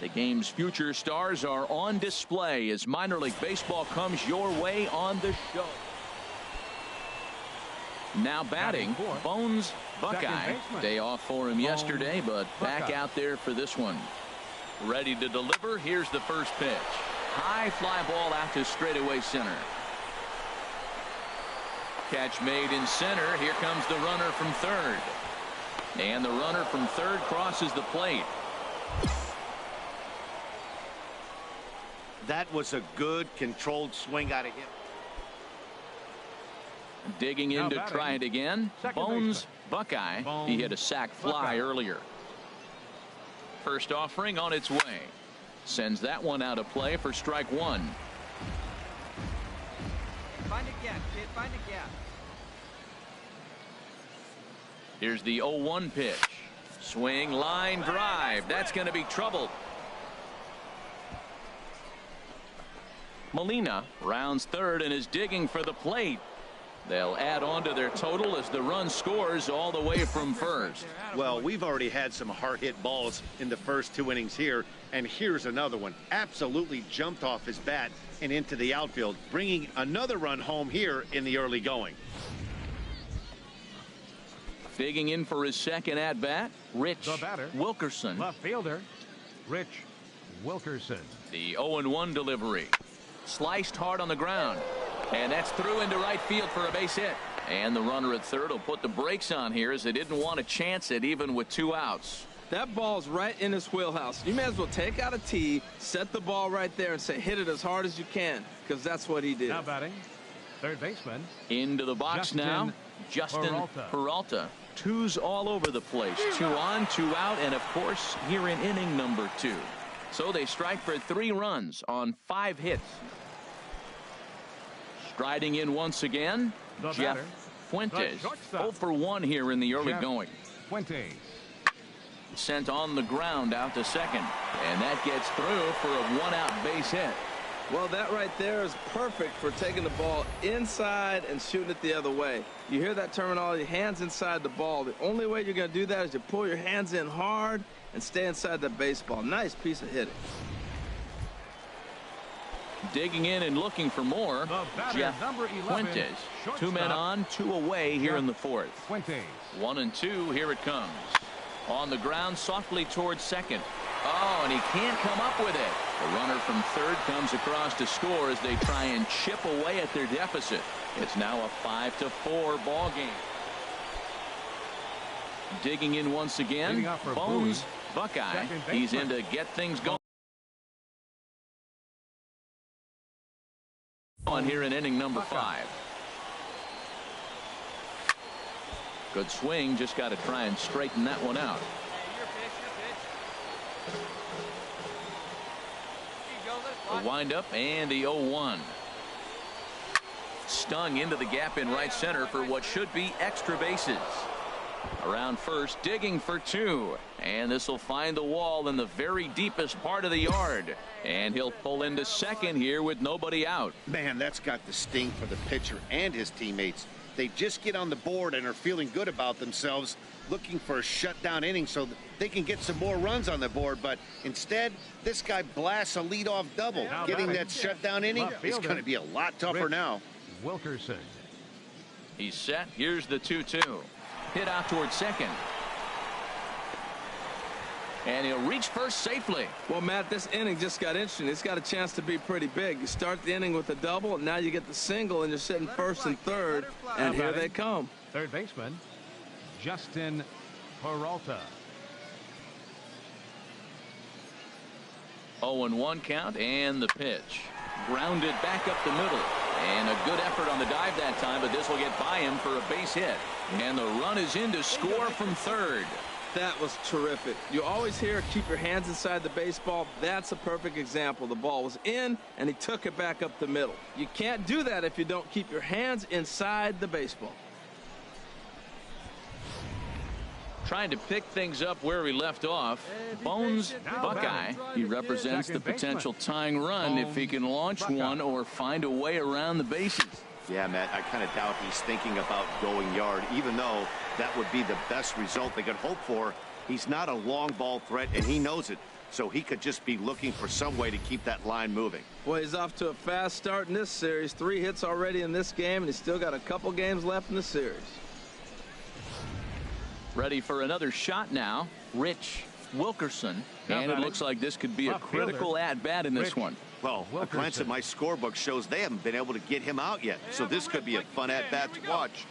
The game's future stars are on display as minor league baseball comes your way on the show. Now batting, Bones Buckeye. Day off for him yesterday, but back out there for this one. Ready to deliver. Here's the first pitch. High fly ball out to straightaway center. Catch made in center. Here comes the runner from third. And the runner from third crosses the plate. That was a good controlled swing out of him. Digging in to try it again. Bones Buckeye. He hit a sac fly earlier. First offering on its way. Sends that one out of play for strike one. Find a gap, kid. Find a gap. Here's the 0-1 pitch. Swing, line drive. That's going to be troubled. Molina rounds third and is digging for the plate. They'll add on to their total as the run scores all the way from first. Well, we've already had some hard hit balls in the first 2 innings here, and here's another one. Absolutely jumped off his bat and into the outfield, bringing another run home here in the early going. Digging in for his second at bat, Rich Wilkerson. Left fielder, Rich Wilkerson. The 0-1 delivery. Sliced hard on the ground. And that's through into right field for a base hit. And the runner at third will put the brakes on here as they didn't want to chance it even with 2 outs. That ball's right in his wheelhouse. You may as well take out a tee, set the ball right there, and say hit it as hard as you can, because that's what he did. Now batting, third baseman. Into the box now, Justin Peralta. 2s all over the place. 2 on, 2 out, and of course here in inning number 2. So they strike for 3 runs on 5 hits. Striding in once again, Jeff Fuentes. 0 for 1 here in the early going. Fuentes. Sent on the ground out to second. And that gets through for a 1-out base hit. Well, that right there is perfect for taking the ball inside and shooting it the other way. You hear that terminology, hands inside the ball. The only way you're going to do that is to pull your hands in hard and stay inside the baseball. Nice piece of hitting. Digging in and looking for more, Jeff Fuentes. 2 men on, 2 away here in the fourth. 1 and 2, here it comes. On the ground softly towards second. Oh, and he can't come up with it. The runner from third comes across to score as they try and chip away at their deficit. It's now a 5-4 ball game. Digging in once again, Bones Buckeye. He's in to get things going. On here in inning number 5. Good swing, just got to try and straighten that one out. The windup and the 0-1. Stung into the gap in right center for what should be extra bases. Around first, digging for 2. And this will find the wall in the very deepest part of the yard. And he'll pull into second here with nobody out. Man, that's got the sting for the pitcher and his teammates. They just get on the board and are feeling good about themselves, looking for a shutdown inning so that they can get some more runs on the board. But instead, this guy blasts a leadoff double. Getting that shutdown inning is going to be a lot tougher now. Wilkerson. He's set. Here's the 2-2. Hit out towards second. And he'll reach first safely. Well, Matt, this inning just got interesting. It's got a chance to be pretty big. You start the inning with a double, and now you get the single, and you're sitting first and third, and here they come. Third baseman, Justin Peralta. 0-1 count, and the pitch. Grounded back up the middle. And a good effort on the dive that time, but this will get by him for a base hit. And the run is in to score from third. That was terrific. You always hear keep your hands inside the baseball. That's a perfect example. The ball was in, and he took it back up the middle. You can't do that if you don't keep your hands inside the baseball. Trying to pick things up where we left off. Bones Buckeye. He represents the potential tying run if he can launch one or find a way around the bases. Yeah, Matt, I kind of doubt he's thinking about going yard, even though that would be the best result they could hope for. He's not a long ball threat, and he knows it. so he could just be looking for some way to keep that line moving. Boy, he's off to a fast start in this series. 3 hits already in this game, and he's still got a couple games left in the series. Ready for another shot now, Rich Wilkerson. And it looks like this could be a critical at-bat in this one. Well, a glance at my scorebook shows they haven't been able to get him out yet, so this could be a fun at-bat to watch.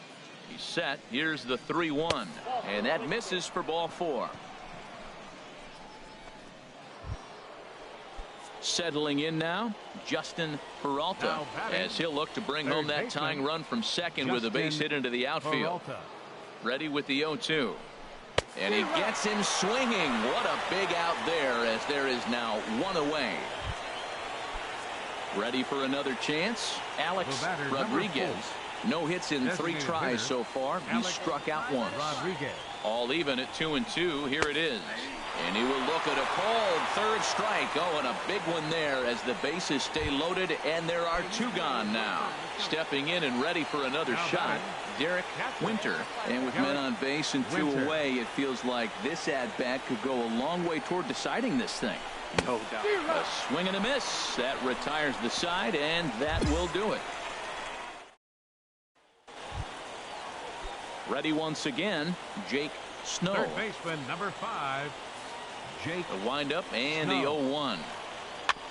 He's set. Here's the 3-1, and that misses for ball 4. Settling in now, Justin Peralta, as he'll look to bring home that tying run from second with a base hit into the outfield. Ready with the 0-2. And he gets him swinging. What a big out there, as there is now 1 away. Ready for another chance, Alex Rodriguez. No hits in 3 tries so far. He struck out once. All even at 2-2. Here it is. And he will look at a cold third strike. Oh, and a big one there as the bases stay loaded, and there are 2 gone now. Stepping in and ready for another shot, Derek Winter. And with men on base and 2 away, it feels like this at-bat could go a long way toward deciding this thing. No doubt. A swing and a miss. That retires the side, and that will do it. Ready once again, Jake Snow. Third baseman, number 5, Jake. The windup and the 0-1.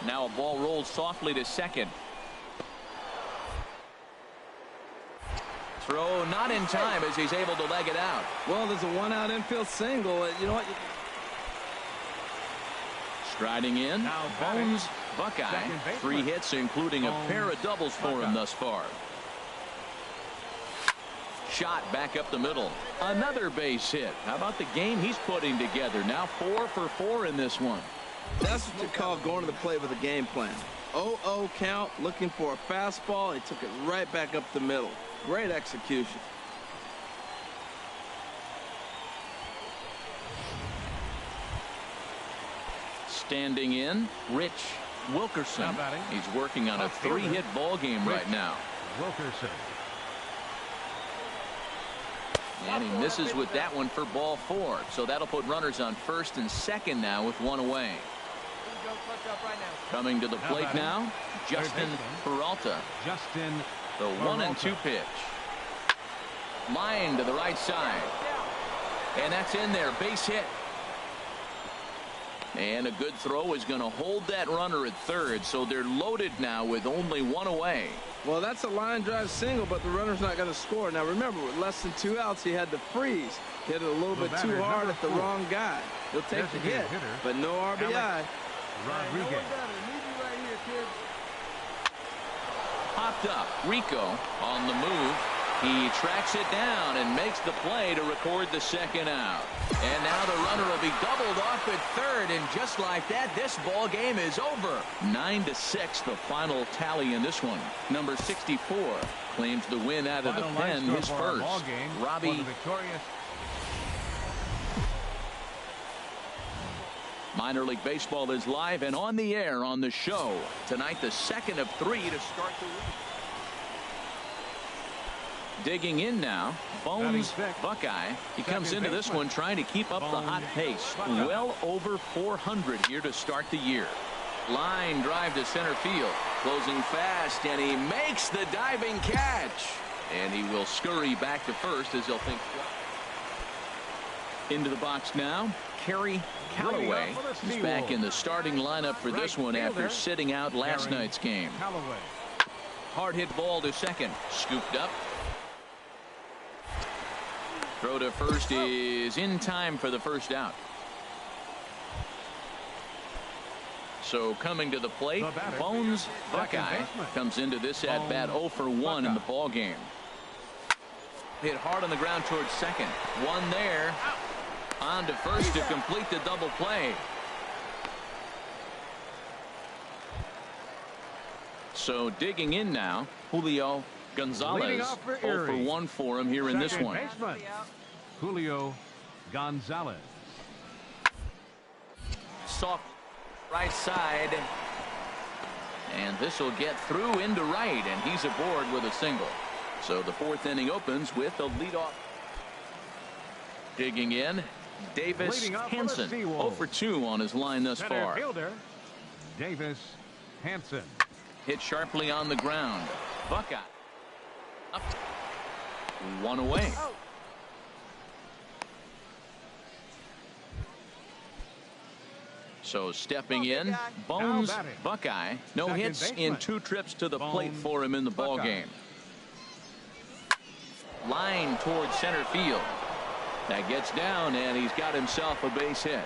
Now a ball rolls softly to second. Throw not in time as he's able to leg it out. Well, there's a 1-out infield single. You know what? Striding in, Bones Buckeye. 3 hits, including a pair of doubles for him thus far. Shot back up the middle. Another base hit. How about the game he's putting together? Now 4 for 4 in this one. That's what you call going to the plate with a game plan. 0-0 count, looking for a fastball. He took it right back up the middle. Great execution. Standing in, Rich Wilkerson. He's working on a 3-hit ball game right now. Wilkerson. And he misses with that one for ball 4. So that'll put runners on first and second now with 1 away. Coming to the plate now, Justin Peralta. The 1-2 pitch. Line to the right side. And that's in there. Base hit. And a good throw is going to hold that runner at third. So they're loaded now with only 1 away. Well, that's a line drive single, but the runner's not going to score. Now, remember, with less than 2 outs, he had to freeze. Hit it a little bit too hard at the wrong guy. He'll take the hit, but no RBI. Rodriguez. Popped up. Rico on the move. He tracks it down and makes the play to record the second out. And now the runner will be doubled off at third, and just like that, this ball game is over. 9-6, the final tally in this one. Number 64 claims the win out of the pen, his first. Robbie. Minor League Baseball is live and on the air on the show. Tonight, the second of 3 to start the week. Digging in now, Bones Buckeye. He comes into this one trying to keep up the hot pace. Well over 400 here to start the year. Line drive to center field. Closing fast, and he makes the diving catch. And he will scurry back to first as he'll think. Into the box now, Kerry Callaway. He's back in the starting lineup for this one after sitting out last night's game. Hard hit ball to second. Scooped up. Throw to first is in time for the first out. So coming to the plate, Bones Buckeye comes into this at bat 0 for 1 in the ball game. Hit hard on the ground towards second. One there. On to first to complete the double play. So digging in now, Julio Gonzalez. 0 for 1 for him here in this one. Julio Gonzalez. Soft right side. And this will get through into right, and he's aboard with a single. So the 4th inning opens with a leadoff. Digging in, Davis Leading off for the Hansen, Seawolves. 0 for 2 on his line thus Center far. fielder, Davis Hansen. Hit sharply on the ground. Buckeye. Up. 1 away. So stepping in, Bones Now batting. Buckeye. No Second hits in baseman. 2 trips to the Bones plate for him in the ball Buckeye. game. Line towards center field. That gets down, and he's got himself a base hit.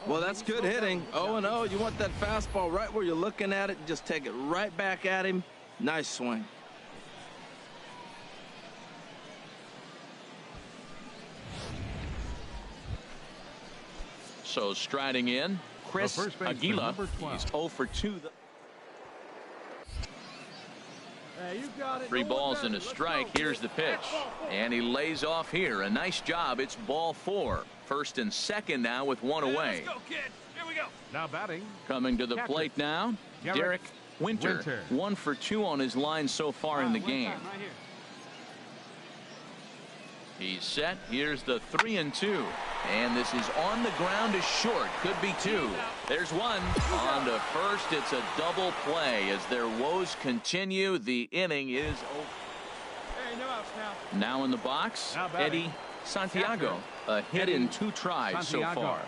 Well, that's good hitting. 0-0. You want that fastball right where you're looking at it. Just take it right back at him. Nice swing. So striding in, Chris The first baseman, Aguila. number 12. He's 0 for 2. Hey, you got it. 3 No one balls better. and a Let's strike. go. Here's the pitch. And he lays off here. A nice job. It's ball 4. First and second now with 1 away. Let's go, kid. Here we go. Now batting, Coming to the Catcher. plate now, Garrett Derek Winter. Winter. 1 for 2 on his line so far in the game. Right here. He's set. Here's the 3-2. And this is on the ground is short. Could be 2. There's 1. On to first. It's a double play as their woes continue. The inning is over. Hey, no outs now. Now in the box, Now batting. Eddie Santiago. A hit Eddie in 2 tries so Santiago. far.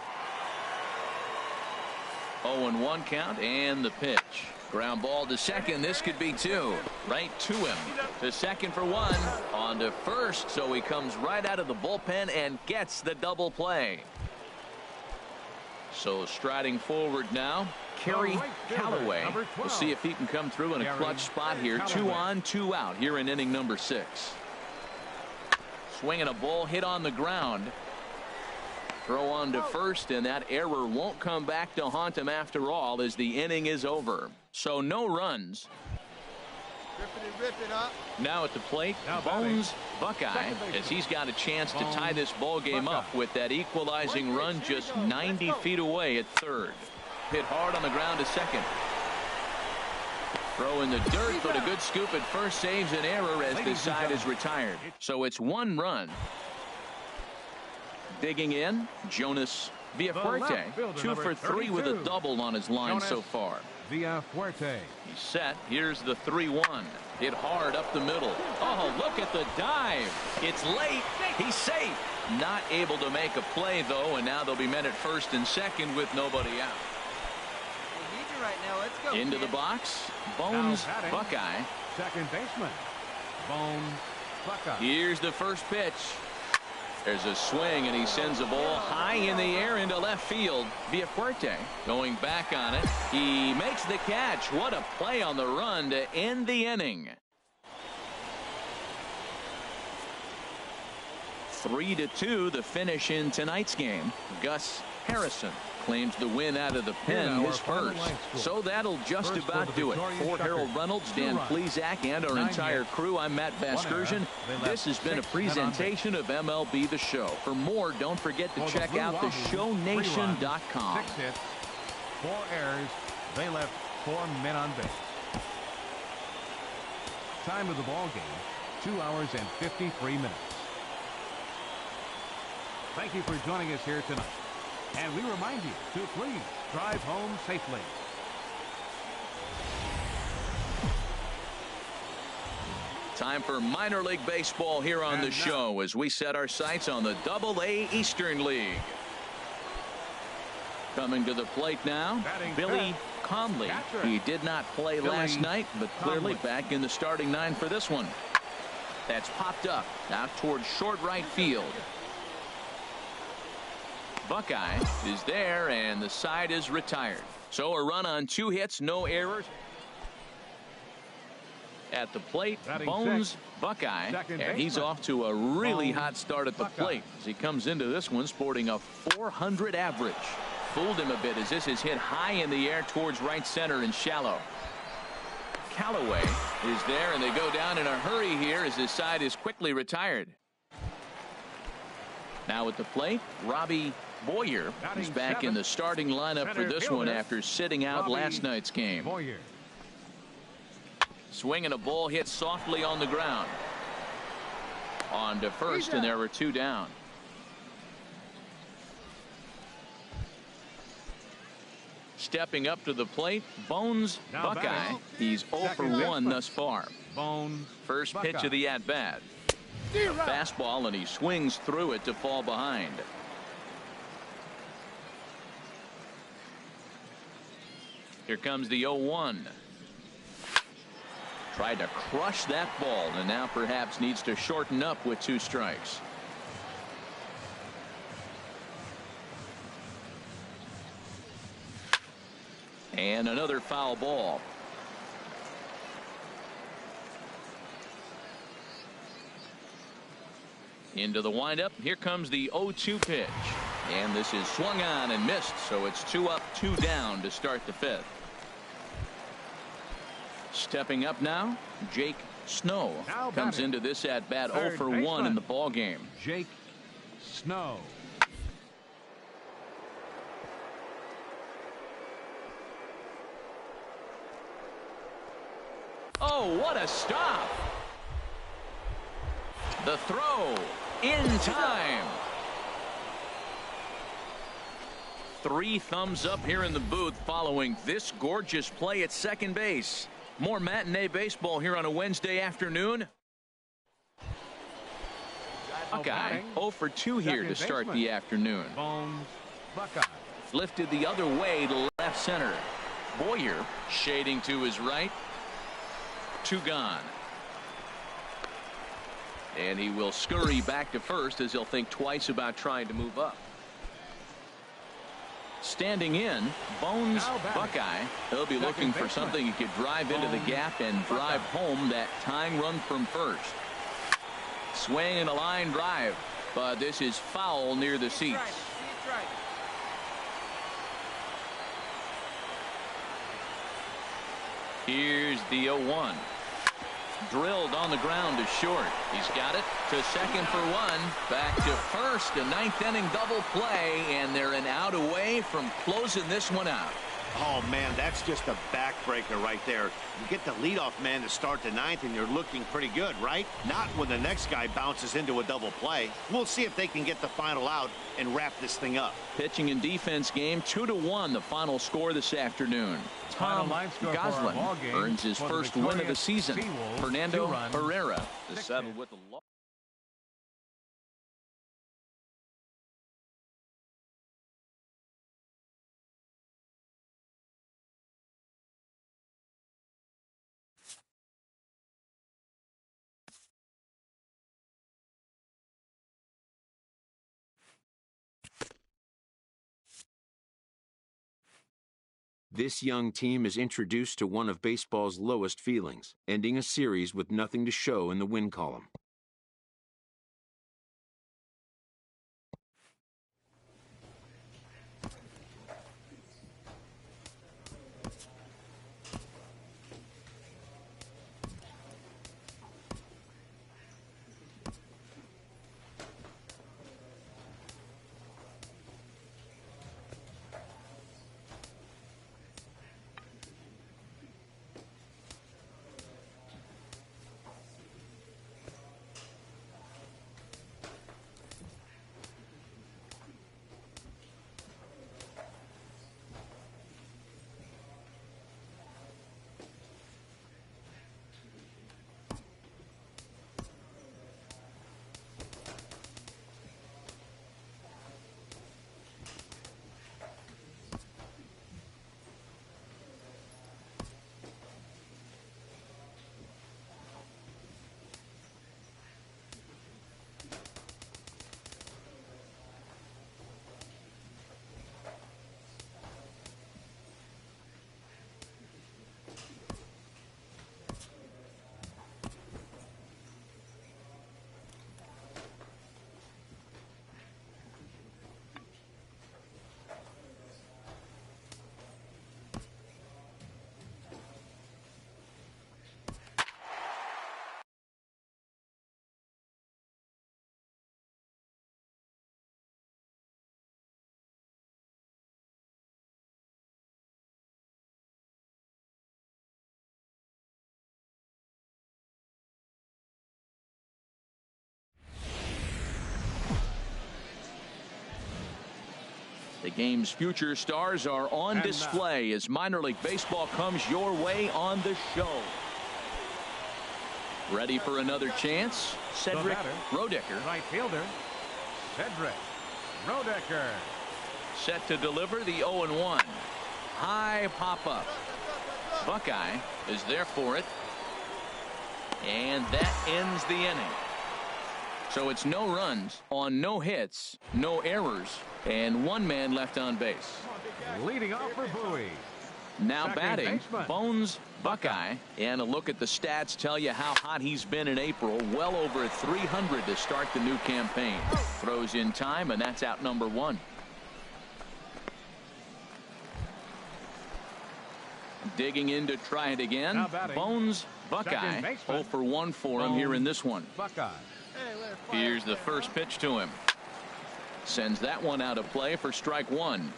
0-1 count and the pitch. Ground ball to second. This could be 2. Right to him. To second for 1. On to first. So he comes right out of the bullpen and gets the double play. So striding forward now, Kerry right fielder, Callaway. number 12. We'll see if he can come through in a Kerry clutch spot here. 2 Callaway. on, 2 out here in inning number 6. Swinging a ball hit on the ground. Throw on to first, and that error won't come back to haunt him after all as the inning is over. So no runs. Rip it up. Now at the plate, Now batting. Bones Buckeye, Second baseman. as he's got a chance to Bones tie this ball game up Buckeye. with that equalizing run just 90 feet away at third. Hit hard on the ground to second. Throw in the dirt, but a good scoop at first saves an error as the Ladies and side is gentlemen. retired. So it's 1 run. Digging in, Jonas Villafuerte, left fielder, 2 for number 3 with a 32. double on his line Jonas so far. Villafuerte. He's set. Here's the 3-1. Hit hard up the middle. Oh, look at the dive. It's late. He's safe. Not able to make a play, though, and now they'll be men at first and second with nobody out. We need you right now. Let's go. Into kid. the box, Bones Now batting. Buckeye. Second baseman, Bones Buckeye. Here's the first pitch. There's a swing, and he sends a ball high in the air into left field. Villafuerte going back on it. He makes the catch. What a play on the run to end the inning. 3-2 the finish in tonight's game. Gus Harrison claims the win out of the pen, Here now his our final first. line score. So that'll just First for about the do it. Victorian For Harold Shuckers, Reynolds, 2 Dan runs. Plesac, and our 9 entire hits. crew, I'm Matt 1 error. Vasgersian. They left This has been a 6 men on base. presentation of MLB The Show. For more, don't forget to For the check Blue out Wahoos, 3 theshownation.com. runs, 6 hits, 4 errors. They left 4 men on base. Time of the ball game, 2 hours and 53 minutes. Thank you for joining us here tonight. And we remind you to please drive home safely. Time for minor league baseball here on And the now- show as we set our sights on the Double-A Eastern League. Coming to the plate now, Batting Billy fifth. Conley. Catcher. He did not play Billy last night, but clearly Conley. back in the starting 9 for this one. That's popped up out towards short right field. Buckeye is there, and the side is retired. So a run on 2 hits, no errors. At the plate, Batting Bones sixth. Buckeye, Second and he's baseman. off to a really Bones hot start at the Buckeye. plate as he comes into this one sporting a 400 average. Fooled him a bit as this is hit high in the air towards right center and shallow. Callaway is there, and they go down in a hurry here as his side is quickly retired. Now at the plate, Robbie Boyer Batting is back in seventh. the starting lineup for Center this one fielder, after sitting out Robbie last night's game. Boyer. Swinging a ball hit softly on the ground. On to first, and there were 2 down. Stepping up to the plate, Bones Now Buckeye. batting. He's 0 for 1 thus far. Bones First Buckeye. pitch of the at-bat. Fastball, and he swings through it to fall behind. Here comes the 0-1. Tried to crush that ball, and now perhaps needs to shorten up with 2 strikes. And another foul ball. Into the windup. Here comes the 0-2 pitch. And this is swung on and missed, so it's 2 up, 2 down to start the 5th. Stepping up now, Jake Snow Now comes batting. into this at bat 0 Third for 1 baseman. in the ball game. Jake Snow. Oh, what a stop! The throw in time. 3 thumbs up here in the booth following this gorgeous play at second base. More matinee baseball here on a Wednesday afternoon. Buckeye 0 for 2 here to start the afternoon. Bones Buckeye. Lifted the other way to left center. Boyer shading to his right. 2 gone. And he will scurry back to first as he'll think twice about trying to move up. Standing in, Bones Buckeye. He'll be looking for something he could drive into the gap and drive home that tying run from first. Swing and a line drive, but this is foul near the seats. Here's the 0-1. Drilled on the ground to short. He's got it to second for 1. Back to first. A 9th inning double play, and they're an out away from closing this one out. Oh, man, that's just a backbreaker right there. You get the leadoff man to start the 9th, and you're looking pretty good, right? Not when the next guy bounces into a double play. We'll see if they can get the final out and wrap this thing up. Pitching and defense game, 2-1, the final score this afternoon. Tom Goslin earns his first win of the season. Fernando Herrera is settled with the loss. This young team is introduced to one of baseball's lowest feelings, ending a series with nothing to show in the win column. Game's future stars are on display as minor league baseball comes your way on the show. Ready for another chance? Cedric Rodecker. Right fielder, Cedric Rodecker. Set to deliver the 0-1. High pop-up. Buckeye is there for it. And that ends the inning. So it's no runs on no hits, no errors, and one man left on base. Leading off for Bowie. Now Second batting, baseman. Bones Buckeye. And a look at the stats tell you how hot he's been in April. Well over 300 to start the new campaign. Throws in time, and that's out number 1. Digging in to try it again. Bones Buckeye. 0 for 1 for him here in this one. Buckeye. Here's the first pitch to him. Sends that one out of play for strike 1.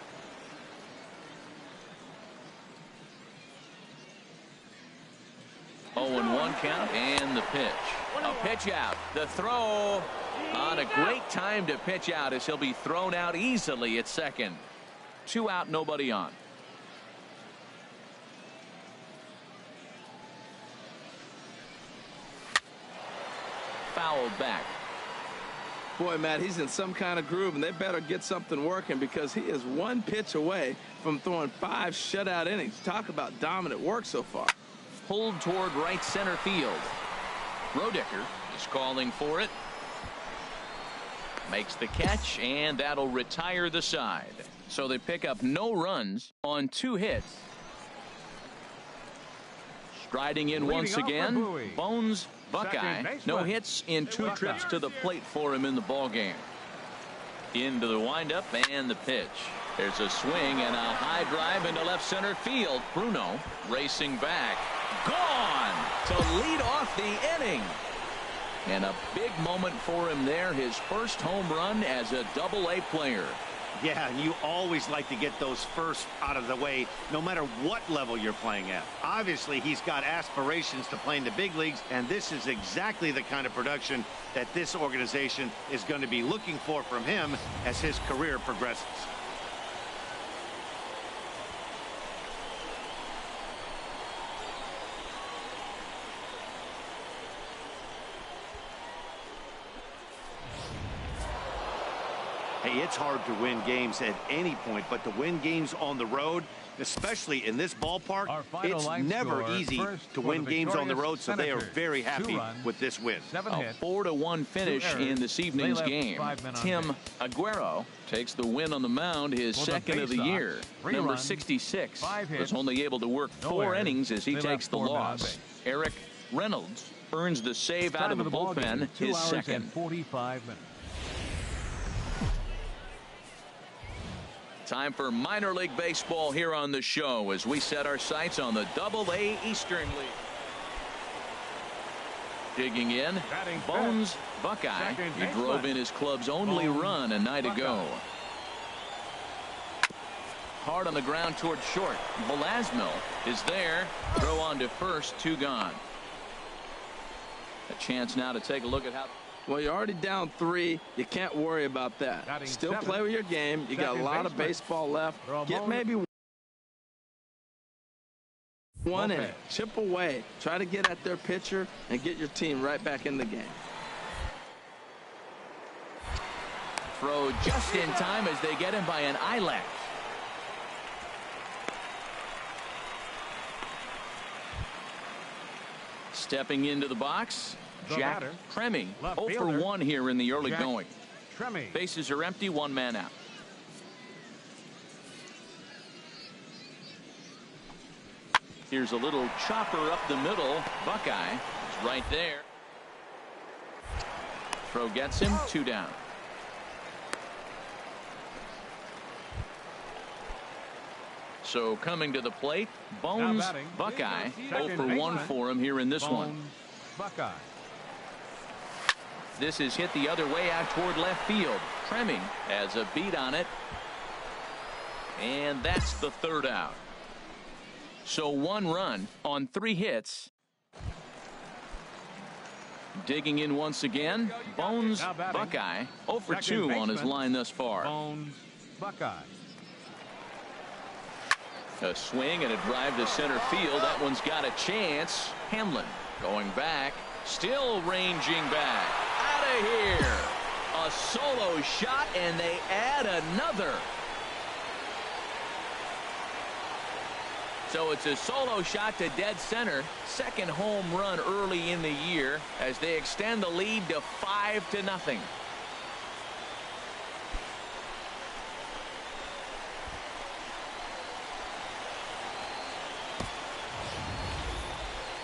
0-1 count, and the pitch. A pitch out. The throw on a great time to pitch out as he'll be thrown out easily at second. 2 out, nobody on. Fouled back. Boy, Matt, he's in some kind of groove, and they better get something working because he is 1 pitch away from throwing 5 shutout innings. Talk about dominant work so far. Pulled toward right center field. Rodecker is calling for it. Makes the catch, and that'll retire the side. So they pick up no runs on 2 hits. Striding in once again, Bones Buckeye. No hits in 2 trips to the plate for him in the ball game. Into the windup and the pitch. There's a swing and a high drive into left center field. Bruno racing back. Gone to lead off the inning. And a big moment for him there. His first home run as a Double-A player. Yeah, and you always like to get those first out of the way, no matter what level you're playing at. Obviously, he's got aspirations to play in the big leagues, and this is exactly the kind of production that this organization is going to be looking for from him as his career progresses. Hey, it's hard to win games at any point, but to win games on the road, especially in this ballpark, it's never easy to win games on the road, so they are very happy with this win. A 4-1 finish in this evening's game. Tim Aguero takes the win on the mound, his second of the year. Number 66 was only able to work 4 innings as he takes the loss. Eric Reynolds earns the save out of the bullpen, his second. 45 minutes. Time for minor league baseball here on the show as we set our sights on the Double-A Eastern League. Digging in, Bones Buckeye. He drove in his club's only run a night ago. Hard on the ground toward short. Velasmil is there. Throw on to first, 2 gone. A chance now to take a look at how. Well, you're already down 3. You can't worry about that. Still play with your game. You got a lot of baseball left. Get maybe 1 inning. Chip away. Try to get at their pitcher and get your team right back in the game. Throw just in time as they get him by an eyelash. Stepping into the box, Jack Tremme. 0 for 1 here in the early going. Bases are empty, 1 man out. Here's a little chopper up the middle. Buckeye is right there. Throw gets him, 2 down. So coming to the plate, Bones Buckeye. 0 for 1 for him here in this one. Buckeye. This is hit the other way out toward left field. Tremme has a beat on it. And that's the 3rd out. So 1 run on 3 hits. Digging in once again, Bones Buckeye. 0 for 2 on his line thus far. Bones Buckeye. A swing and a drive to center field. That one's got a chance. Hamlin going back, still ranging back. Out of here. A solo shot, and they add another. So it's a solo shot to dead center. Second home run early in the year as they extend the lead to 5-0.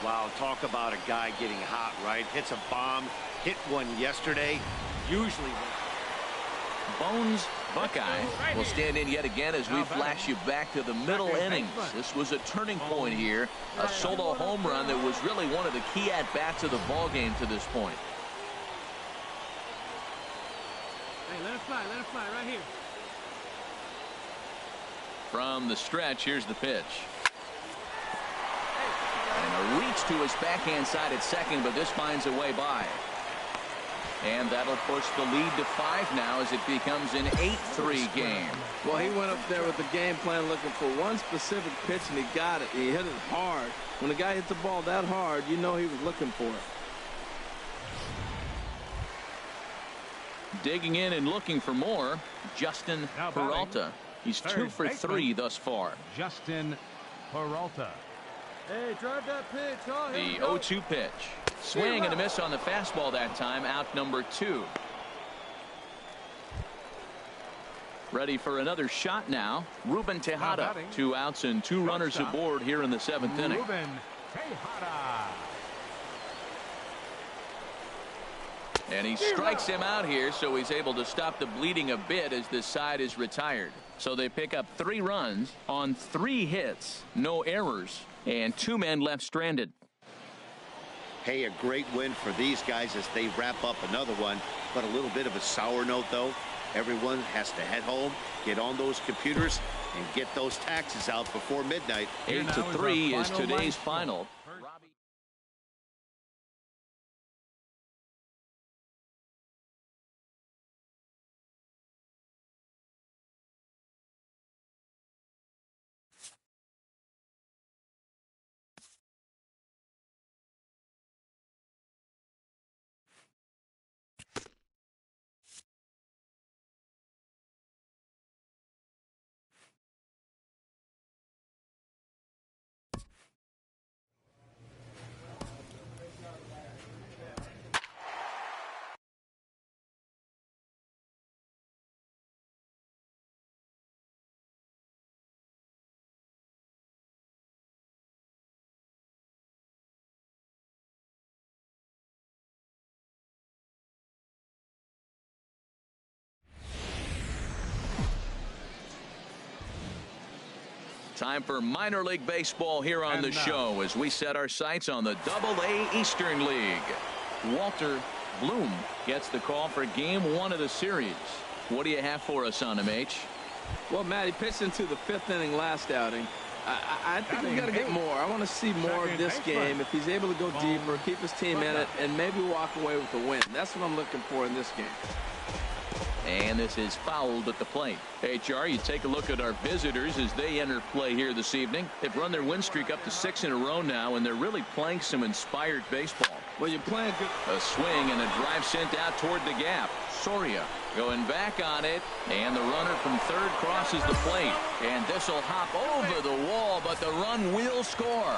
Wow, talk about a guy getting hot, right? Hits a bomb, hit one yesterday. Usually Bones Buckeye will stand in yet again as we flash you back to the middle innings. This was a turning point here. A solo home run that was really one of the key at-bats of the ball game to this point. Hey, let it fly right here. From the stretch, here's the pitch. And a reach to his backhand side at second, but this finds a way by. And that'll push the lead to 5 now as it becomes an 8-3 game. Well, he went up there with the game plan looking for one specific pitch, and he got it. He hit it hard. When the guy hits the ball that hard, you know he was looking for it. Digging in and looking for more, Justin Peralta. He's 2 for 3 thus far. Justin Peralta. Hey, drive that pitch. Oh, the 0-2 pitch. Swing and a miss on the fastball that time. Out number 2. Ready for another shot now. Ruben Tejada. 2 outs and 2 runners aboard here in the 7th inning. Ruben Tejada. And he strikes him out here, so he's able to stop the bleeding a bit as this side is retired. So they pick up 3 runs on 3 hits. No errors. And 2 men left stranded. Hey, a great win for these guys as they wrap up another one. But a little bit of a sour note, though. Everyone has to head home, get on those computers, and get those taxes out before midnight. 8-3 is today's final. Time for minor league baseball here on the show as we set our sights on the Double-A Eastern League. Walter Bloom gets the call for game 1 of the series. What do you have for us on him, H? Well, Matt, he pitched into the 5th inning last outing. I think we got to get more. I want to see more of this game. If he's able to go deeper, keep his team in it, and maybe walk away with a win. That's what I'm looking for in this game. And this is fouled at the plate. HR, you take a look at our visitors as they enter play here this evening. They've run their win streak up to 6 in a row now, and they're really playing some inspired baseball. Well, you're playing good. A swing and a drive sent out toward the gap. Soria going back on it, and the runner from third crosses the plate. And this will hop over the wall, but the run will score.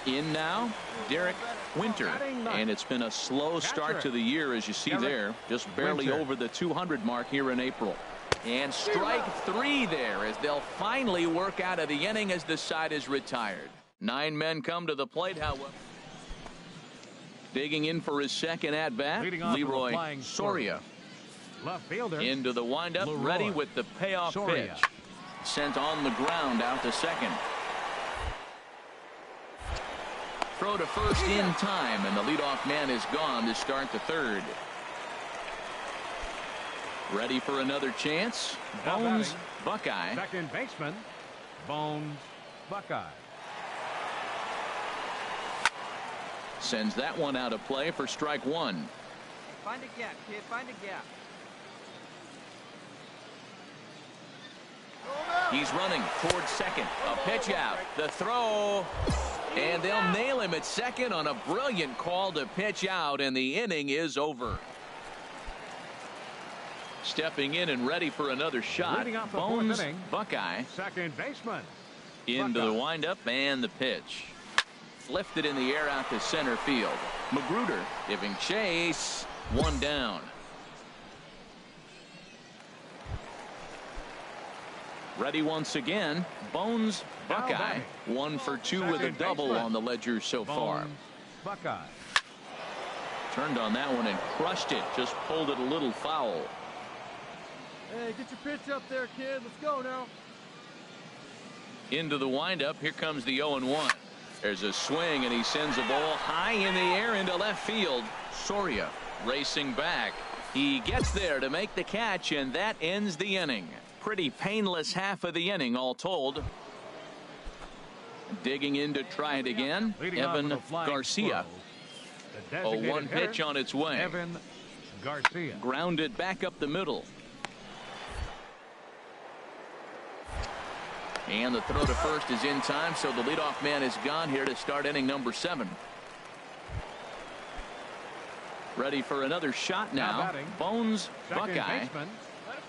In now, Derek Winter, and it's been a slow start to the year, as you see there, just barely over the 200 mark here in April. And strike 3 there as they'll finally work out of the inning as the side is retired. 9 men come to the plate, however. Digging in for his second at-bat, Leroy Soria. Left fielder into the windup, ready with the payoff pitch. Sent on the ground out to second. Throw to first in time, and the leadoff man is gone to start the third. Ready for another chance. Bones Buckeye. Second baseman, Bones Buckeye. Sends that one out of play for strike 1. Find a gap, kid. Find a gap. He's running towards second. A pitch out. The throw. And they'll nail him at second on a brilliant call to pitch out, and the inning is over. Stepping in and ready for another shot. Bones Buckeye. Second baseman. Into the windup and the pitch. Lifted in the air out to center field. Magruder giving chase. One down. Ready once again. Bones Buckeye. 1 for 2 with a double on the ledger so far. Buckeye. Turned on that one and crushed it. Just pulled it a little foul. Hey, get your pitch up there, kid. Let's go now. Into the windup. Here comes the 0-1. There's a swing, and he sends a ball high in the air into left field. Soria racing back. He gets there to make the catch, and that ends the inning. Pretty painless half of the inning, all told. Digging in to try it again. Evan Garcia. 0-1 pitch on its way. Evan Garcia. Grounded back up the middle. And the throw to first is in time, so the leadoff man is gone here to start inning number 7. Ready for another shot now. Bones Buckeye.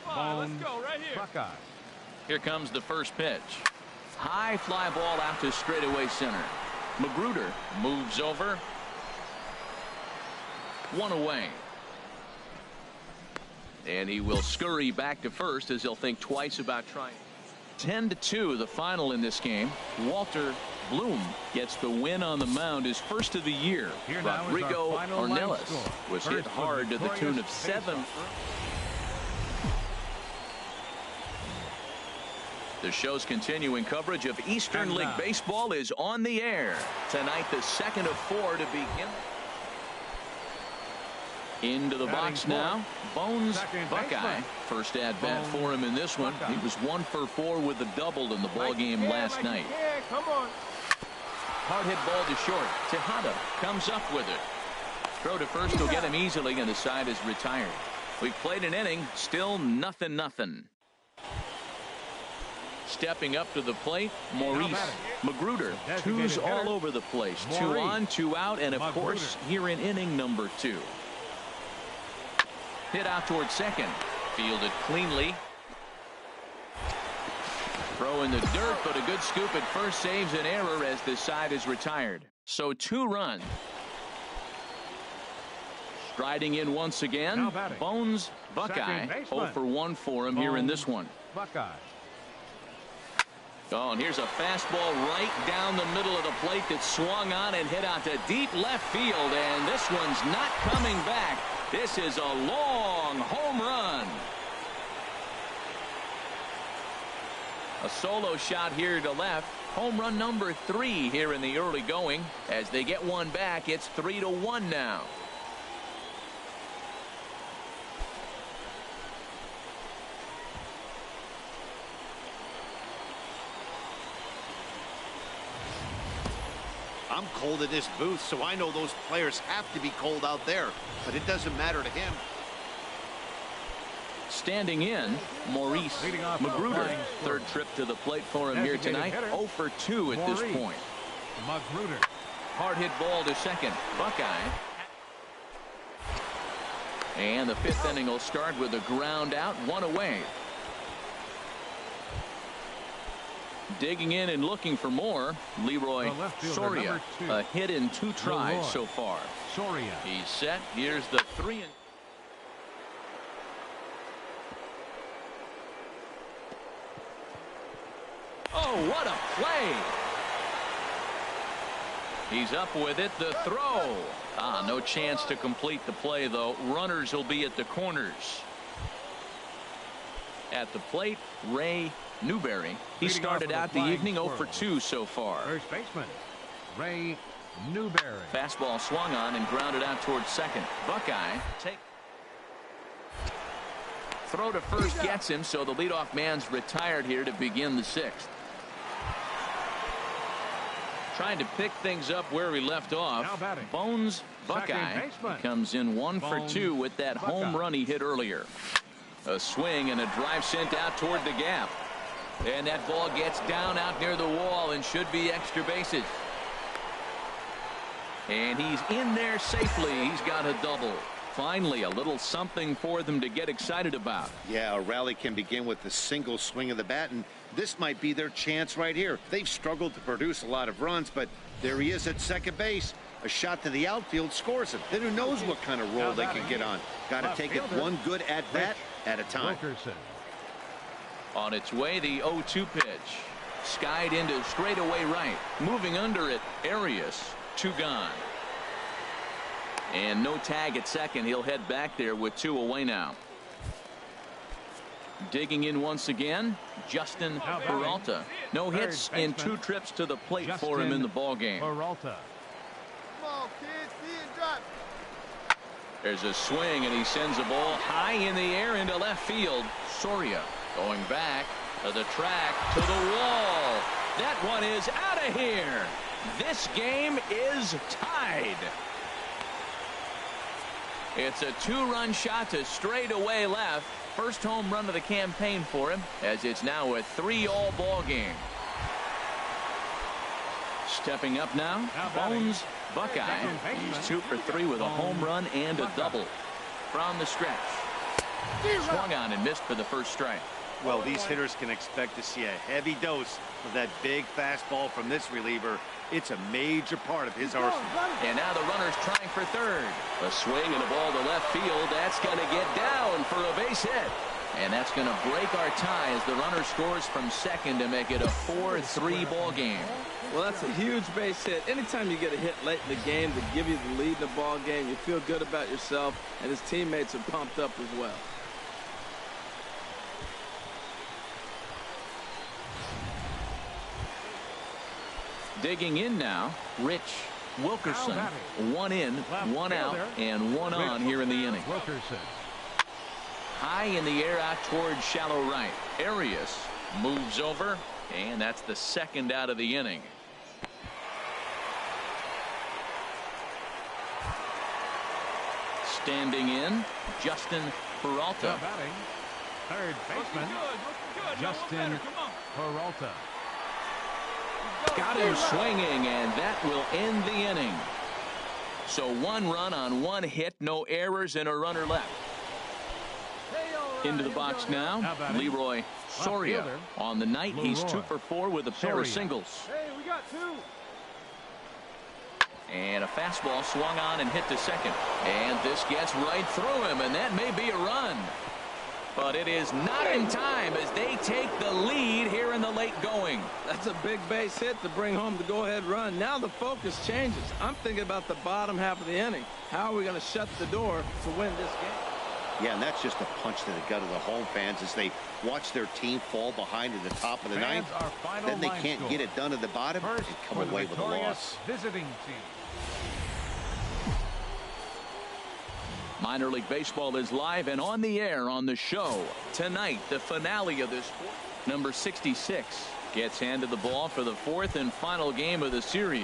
Bones Buckeye. Here comes the first pitch. High fly ball out to straightaway center. Magruder moves over. One away. And he will scurry back to first as he'll think twice about trying. 10-2 the final in this game. Walter Bloom gets the win on the mound, his first of the year. Rodrigo Ornelas was hit hard to the tune of 7. The show's continuing coverage of Eastern League Baseball is on the air. Tonight, the second of 4 to begin. Into the box now. Bones Buckeye. First at bat for him in this one. He was 1 for 4 with a double in the ball game last night. Come on. Hard hit ball to short. Tejada comes up with it. Throw to first will get him easily, and the side is retired. We've played an inning. Still 0-0. Stepping up to the plate, Maurice Magruder. 2's all over the place. 2 on, 2 out, and of course here in inning number 2. Hit out towards second. Fielded cleanly. Throw in the dirt, but a good scoop at first saves an error as this side is retired. So 2 runs. Striding in once again, Bones Buckeye. 0 for 1 for him here in this one. Buckeye. Oh, and here's a fastball right down the middle of the plate that swung on and hit out to deep left field, and this one's not coming back. This is a long home run. A solo shot here to left. Home run number 3 here in the early going. As they get one back, it's 3-1 now. I'm cold in this booth, so I know those players have to be cold out there, but it doesn't matter to him. Standing in, Maurice Magruder. Third trip to the plate for him here tonight. 0 for 2 at this point. Magruder. Hard hit ball to second. Buckeye. And the 5th inning will start with a ground out, 1 away. Digging in and looking for more, Leroy Soria. A hit in 2 tries so far. Soria. He's set. Here's the 3. Oh, what a play! He's up with it. The throw. No chance to complete the play, though. Runners will be at the corners. At the plate, Ray Newberry. He started out the evening 0 for 2 so far. First baseman, Ray Newberry. Fastball swung on and grounded out towards second. Buckeye take. Throw to first gets him, so the leadoff man's retired here to begin the 6th. Trying to pick things up where we left off. Bones Buckeye comes in 1 for 2 with that home run he hit earlier. A swing and a drive sent out toward the gap. And that ball gets down out near the wall and should be extra bases. And he's in there safely. He's got a double. Finally, a little something for them to get excited about. Yeah, a rally can begin with a single swing of the bat, and this might be their chance right here. They've struggled to produce a lot of runs, but there he is at second base. A shot to the outfield scores him. Then who knows what kind of roll they can get on. Got to take it one good at-bat at a time. On its way, the 0-2 pitch. Skied into straightaway right. Moving under it, Arias. 2 gone. And no tag at second. He'll head back there with 2 away now. Digging in once again, Justin Peralta. No hits in 2 trips to the plate for him in the ball game. Peralta. There's a swing, and he sends a ball high in the air into left field. Soria going back to the track, to the wall. That one is out of here. This game is tied. It's a 2-run shot to straightaway left. First home run of the campaign for him, as it's now a 3-all ball game. Stepping up now, Bones Buckeye. He's 2 for 3 with a home run and a double. From the stretch. Swung on and missed for the first strike. Well, these hitters can expect to see a heavy dose of that big fastball from this reliever. It's a major part of his arsenal. And now the runner's trying for third. A swing and a ball to left field. That's going to get down for a base hit. And that's going to break our tie as the runner scores from second to make it a 4-3 ball game. Well, that's a huge base hit. Anytime you get a hit late in the game to give you the lead in the ball game, you feel good about yourself, and his teammates are pumped up as well. Digging in now, Rich Wilkerson. 1 in, 1 out, and 1 on here in the inning. High in the air out towards shallow right. Arias moves over, and that's the second out of the inning. Standing in, Justin Peralta. Third baseman, Justin Peralta. Got him swinging, and that will end the inning. So 1 run on 1 hit, no errors, and a runner left. Into the box now, Leroy Soria. On the night, he's 2 for 4 with a pair of singles. Hey, we got 2. And a fastball swung on and hit to second. And this gets right through him, and that may be a run. But it is not in time as they take the lead here in the late going. That's a big base hit to bring home the go-ahead run. Now the focus changes. I'm thinking about the bottom half of the inning. How are we going to shut the door to win this game? Yeah, and that's just a punch to the gut of the home fans as they watch their team fall behind at the top of the ninth. Then they can't get it done at the bottom and come away with a loss. Visiting team. Minor League Baseball is live and on the air on the show. Tonight, the finale of this number 66 gets handed the ball for the 4th and final game of the series.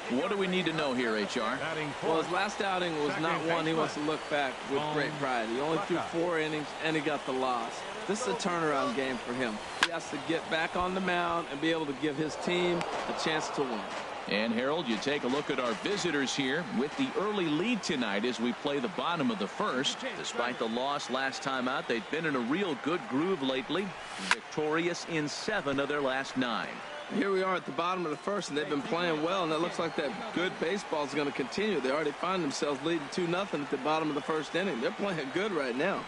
What do we need to know here, HR? Well, his last outing was not one he wants to look back with great pride. He only threw 4 innings, and he got the loss. This is a turnaround game for him. He has to get back on the mound and be able to give his team a chance to win. And, Harold, you take a look at our visitors here with the early lead tonight as we play the bottom of the 1st. Despite the loss last time out, they've been in a real good groove lately. Victorious in 7 of their last 9. Here we are at the bottom of the 1st, and they've been playing well, and it looks like that good baseball is going to continue. They already find themselves leading 2-0 at the bottom of the 1st inning. They're playing good right now.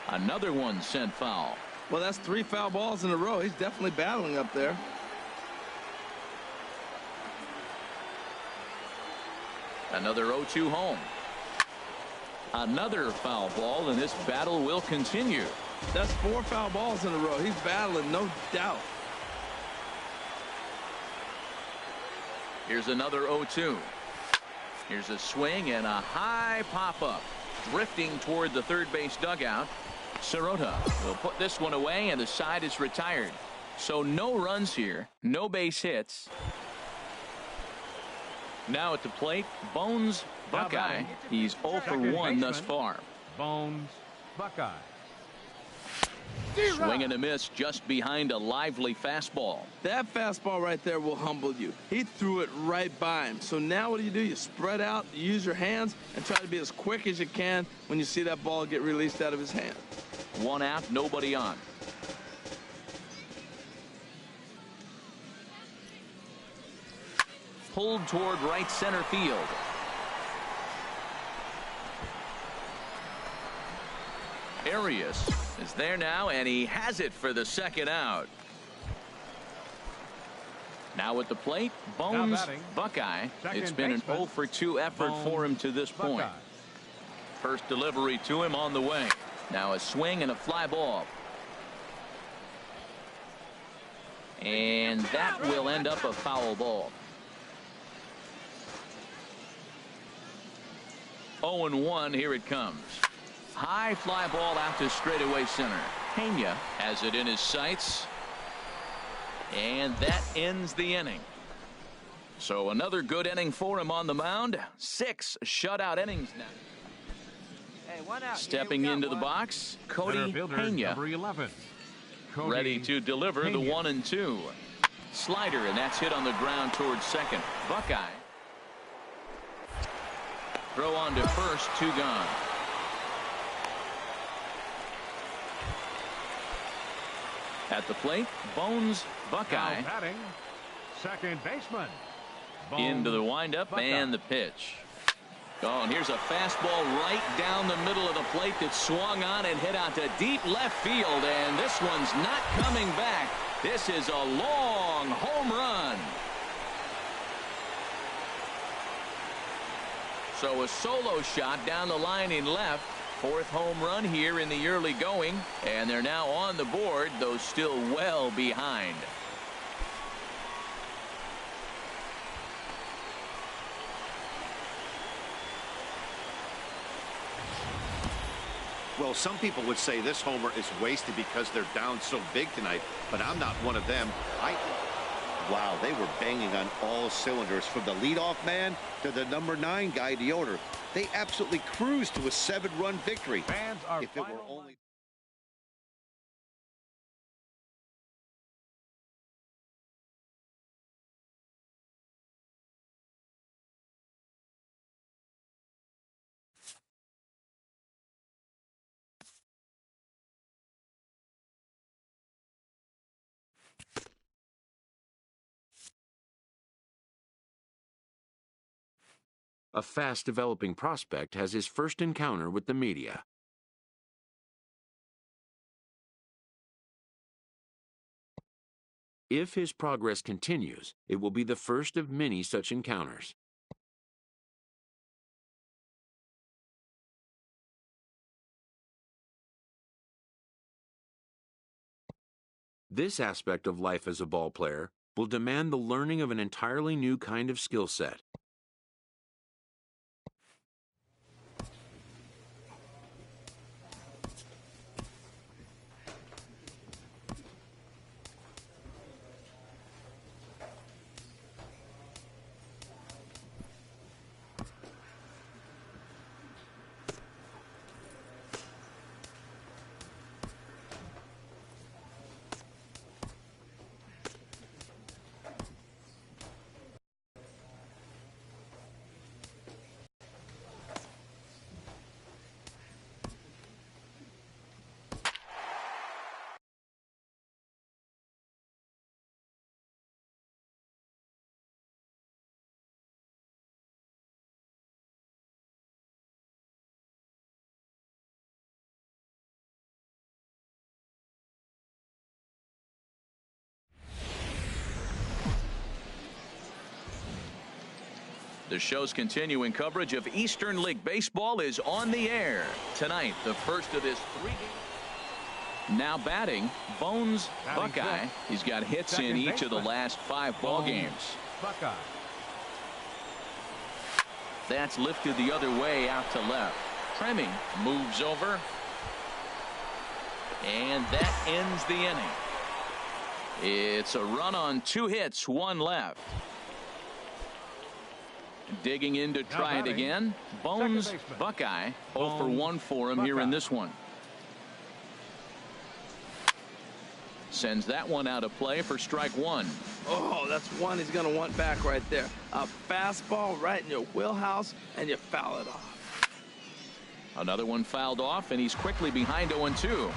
Another one sent foul. Well, that's 3 foul balls in a row. He's definitely battling up there. Another 0-2 home. Another foul ball, and this battle will continue. That's 4 foul balls in a row. He's battling, no doubt. Here's another 0-2. Here's a swing and a high pop-up. Drifting toward the third base dugout. Sirota will put this one away, and the side is retired. So no runs here, no base hits, Now at the plate, Bones Buckeye. He's 0 for 1 thus far. Bones Buckeye. Swing and a miss just behind a lively fastball. That fastball right there will humble you. He threw it right by him. So now what do? You spread out, use your hands, and try to be as quick as you can when you see that ball get released out of his hand. 1 out, nobody on. Pulled toward right center field. Arias is there now, and he has it for the 2nd out. Now at the plate, Bones Buckeye. It's been an 0 for 2 effort for him to this point. First delivery to him on the way. Now a swing and a fly ball. And that will end up a foul ball. 0-1, here it comes. High fly ball out to straightaway center. Pena has it in his sights. And that ends the inning. So another good inning for him on the mound. 6 shutout innings now. Hey, 1 out. Stepping into the box, Cody Pena. Number 11. Ready to deliver the 1-2. Slider, and that's hit on the ground towards second. Buckeye. Throw on to first, 2 gone. At the plate, Bones Buckeye. Batting, second baseman. Into the windup Buckeye. And the pitch. Oh, and here's a fastball right down the middle of the plate that swung on and hit out to deep left field, and this one's not coming back. This is a long home run. So a solo shot down the line in left. 4th home run here in the early going, and they're now on the board, though still well behind. Well, some people would say this homer is wasted because they're down so big tonight, but I'm not one of them. Wow, they were banging on all cylinders, from the leadoff man to the number 9 guy, the owner. They absolutely cruised to a 7-run victory. Fans are If it were only... A fast-developing prospect has his first encounter with the media. If his progress continues, it will be the first of many such encounters. This aspect of life as a ball player will demand the learning of an entirely new kind of skill set. The show's continuing coverage of Eastern League Baseball is on the air. Tonight, the first of this 3-game. Now batting, Bones Buckeye. He's got hits in each of the last 5 ball games. Buckeye. That's lifted the other way out to left. Tremming moves over. And that ends the inning. It's a run on 2 hits, 1 left. Digging in to try it again. Bones Buckeye 0 for 1 for him here in this one. Sends that one out of play for strike one. Oh, that's one he's going to want back right there. A fastball right in your wheelhouse, and you foul it off. Another one fouled off, and he's quickly behind 0-2.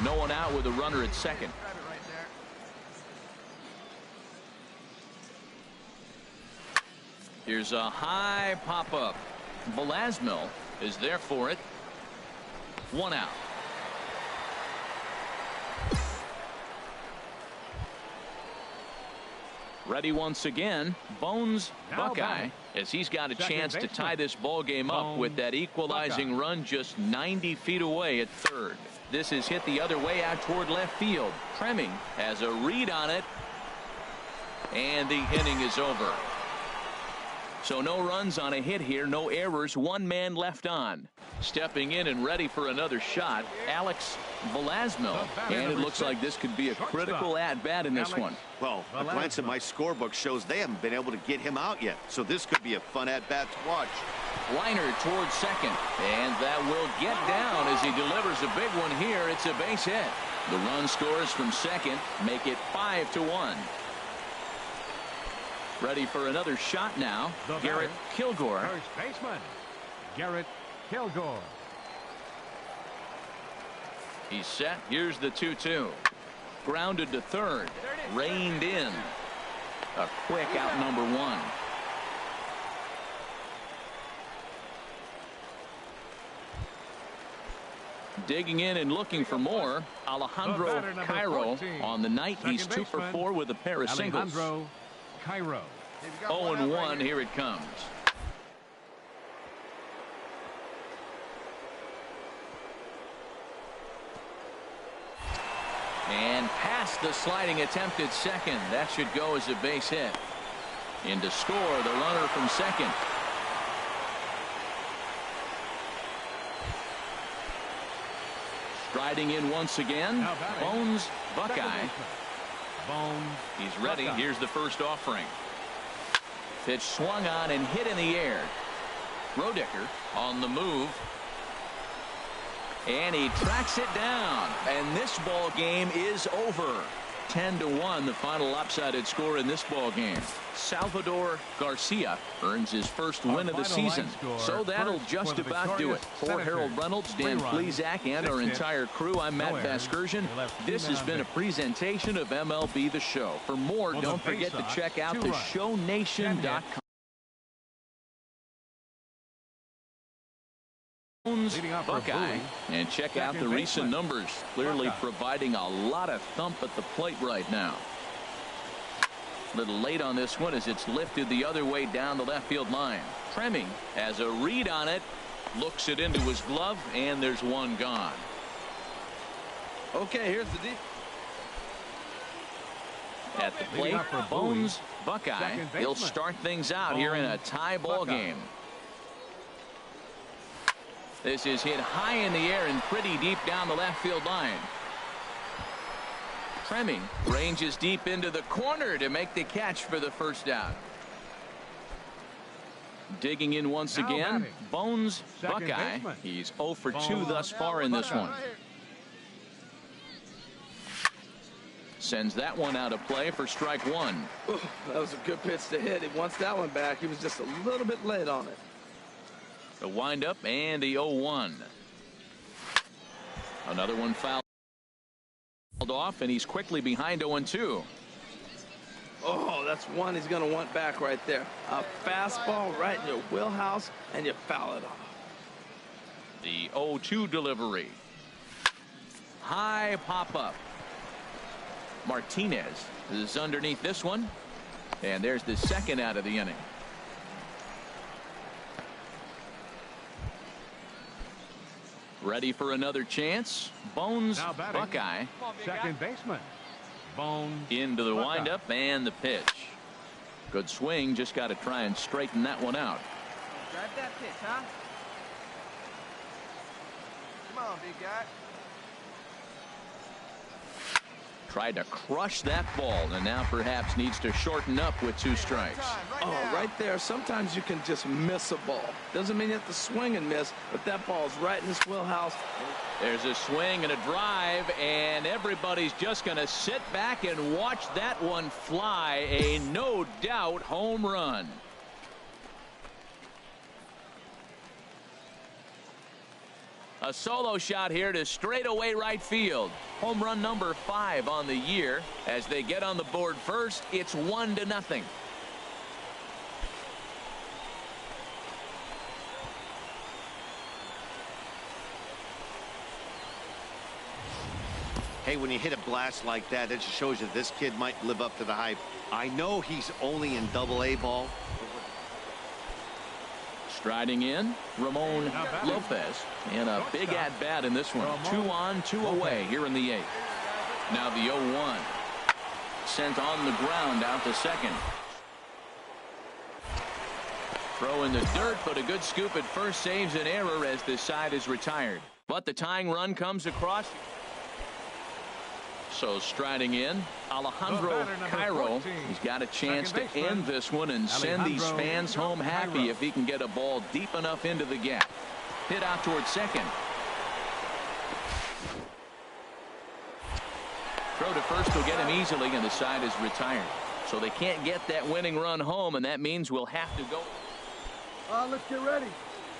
No one out with a runner at second. Here's a high pop-up. Velasmil is there for it. One out. Ready once again, Bones Buckeye, as he's got a chance to tie this ball game up with that equalizing run just 90 feet away at third. This is hit the other way out toward left field. Tremming has a read on it, and the inning is over. So no runs on a hit here, no errors, one man left on. Stepping in and ready for another shot, Alex Velasmil. And it looks like this could be a critical at-bat in this one. Well, a glance at my scorebook shows they haven't been able to get him out yet. So this could be a fun at-bat to watch. Liner towards second. And that will get down as he delivers a big one here. It's a base hit. The run scores from second, make it 5-1. Ready for another shot now, Garrett Kilgore. First baseman, Garrett Kilgore. He's set. Here's the 2-2. Grounded to third. Reined in. A quick out number one. Digging in and looking for more, Alejandro Cairo. On the night, he's 2 for 4 with a pair of singles. Alejandro Cairo. 0-1, here it comes. And past the sliding attempt at second. That should go as a base hit. In to score, the runner from second. Striding in once again, Bones Buckeye. Bones. He's ready. Buckeye. Here's the first offering. Pitch swung on and hit in the air. Roedicker on the move. And he tracks it down. And this ball game is over. 10-1, the final lopsided score in this ball game. Salvador Garcia earns his first win of the season. So that'll just about do it. For Harold Reynolds, Dan Plesac, and our entire crew, I'm Matt Vasgersian. This has been a presentation of MLB The Show. For more, don't forget to check out theshownation.com. Buckeye, and check out the recent numbers. Clearly providing a lot of thump at the plate right now. A little late on this one as it's lifted the other way down the left field line. Tremming has a read on it, looks it into his glove, and there's one gone. Okay, here's the deep. At the plate, Bones Buckeye. He'll start things out here in a tie ball game. This is hit high in the air and pretty deep down the left field line. Tremming ranges deep into the corner to make the catch for the first down. Digging in once again, Bones Buckeye. He's 0 for 2 thus far in this one. Sends that one out of play for strike one. Ooh, that was a good pitch to hit. He wants that one back. He was just a little bit late on it. The windup and the 0-1. Another one fouled off, and he's quickly behind 0-2. Oh, that's one he's going to want back right there. A fastball right in your wheelhouse, and you foul it off. The 0-2 delivery. High pop-up. Martinez is underneath this one, and there's the second out of the inning. Ready for another chance. Bones Buckeye. Second baseman. Bones. Into the windup and the pitch. Good swing. Just got to try and straighten that one out. Drive that pitch, huh? Come on, big guy. Tried to crush that ball, and now perhaps needs to shorten up with 2 strikes. Right there. Sometimes you can just miss a ball. Doesn't mean you have to swing and miss, but that ball's right in his wheelhouse. There's a swing and a drive, and everybody's just going to sit back and watch that one fly. A no doubt home run. A solo shot here to straightaway right field. Home run number 5 on the year. As they get on the board first, it's 1-0. Hey, when you hit a blast like that, it just shows you this kid might live up to the hype. I know he's only in Double-A ball. Striding in, Ramon Lopez, and a big at-bat in this one. 2 on, 2 away here in the 8th. Now the 0-1. Sent on the ground out to second. Throw in the dirt, but a good scoop at first saves an error as this side is retired. But the tying run comes across. So striding in, Alejandro Cairo. He's got a chance to end this one and send these fans home happy if he can get a ball deep enough into the gap. Hit out towards second. Throw to first will get him easily, and the side is retired. So they can't get that winning run home, and that means we'll have to go. Let's get ready.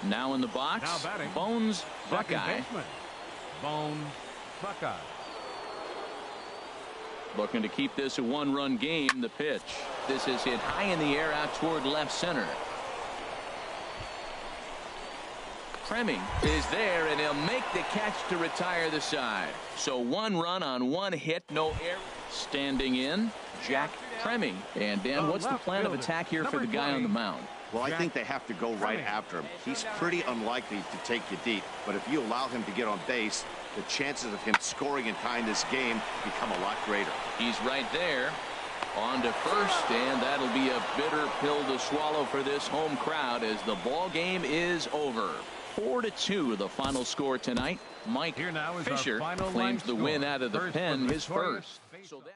Now in the box, Bones Buckeye. Bones Buckeye. Looking to keep this a 1-run game. The pitch. This is hit high in the air out toward left center. Creming is there, and he'll make the catch to retire the side. So 1 run on 1 hit, no error. Standing in, Jack Creming. And Dan, what's the plan of attack here for the guy on the mound? Well, I think they have to go right after him. He's pretty unlikely to take you deep, but if you allow him to get on base, the chances of him scoring and tying this game become a lot greater. He's right there. On to first, and that'll be a bitter pill to swallow for this home crowd as the ball game is over. 4-2 the final score tonight. Mike Fisher claims the win out of the pen, his first. So that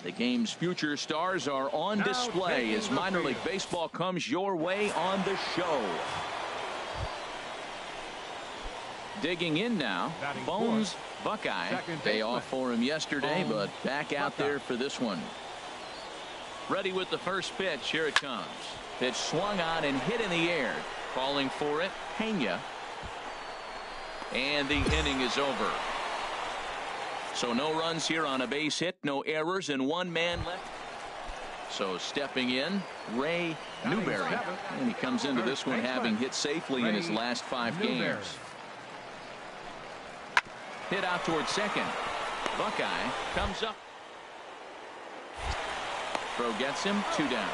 the game's future stars are on display as minor league baseball comes your way on the show. Digging in now, Bones Buckeye. Day off for him yesterday, but back out there for this one. Ready with the first pitch. Here it comes. Pitch swung on and hit in the air. Calling for it, Pena. And the inning is over. So no runs here on a base hit, no errors, and 1 man left. So stepping in, Ray Newberry. And he comes into this one having hit safely in his last 5 games. Hit out towards second. Buckeye comes up. Throw gets him, 2 down.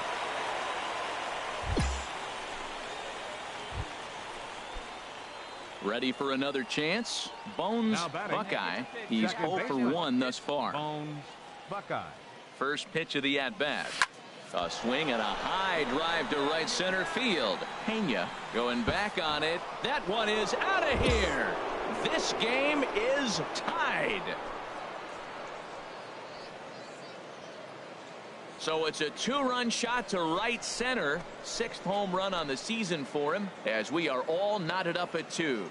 Ready for another chance. Bones Buckeye. He's 0 for 1 thus far. Bones Buckeye. First pitch of the at-bat. A swing and a high drive to right center field. Pena going back on it. That one is out of here. This game is tied. So it's a 2-run shot to right center. 6th home run on the season for him as we are all knotted up at 2.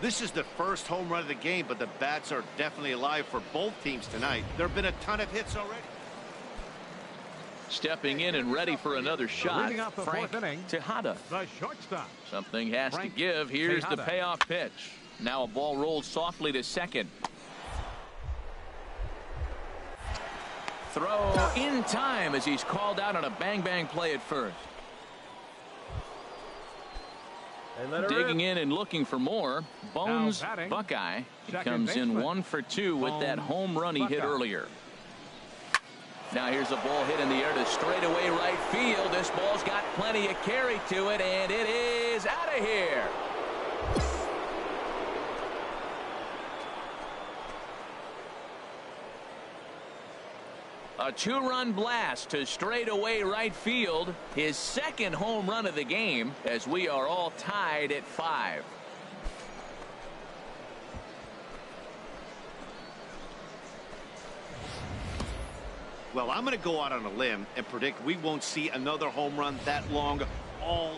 This is the first home run of the game, but the bats are definitely alive for both teams tonight. There have been a ton of hits already. Stepping in and ready for another shot, Frank Tejada. The shortstop. Something has to give. Here's the payoff pitch. Now a ball rolled softly to second. Throw in time as he's called out on a bang-bang play at first. Digging in and looking for more. Bones Buckeye. He comes in 1 for 2 with that home run he hit earlier. Now here's a ball hit in the air to straightaway right field. This ball's got plenty of carry to it, and it is out of here. A 2-run blast to straightaway right field. His second home run of the game, as we are all tied at 5. Well, I'm going to go out on a limb and predict we won't see another home run that long all.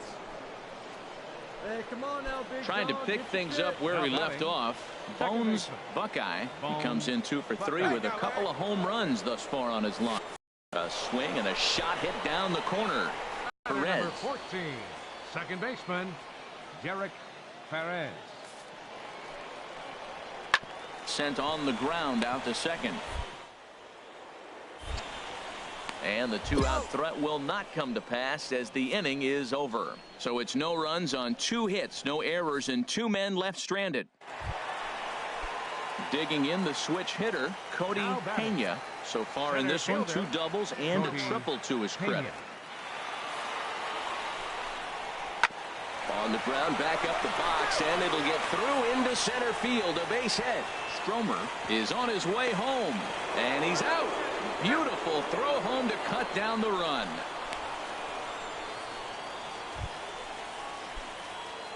Hey, come on now, big Trying to pick things up where we left off. Bones Buckeye. He comes in 2 for 3 with a couple of home runs thus far on his line. A swing and a shot hit down the corner. Perez. Number 14, second baseman, Derek Perez. Sent on the ground out to second. And the 2-out threat will not come to pass as the inning is over. So it's no runs on 2 hits, no errors, and 2 men left stranded. Digging in the switch hitter, Cody Pena. So far in this one, 2 doubles and a triple to his credit. On the ground, back up the box, and it'll get through into center field. A base hit. Stromer is on his way home, and he's out. Beautiful throw home to cut down the run.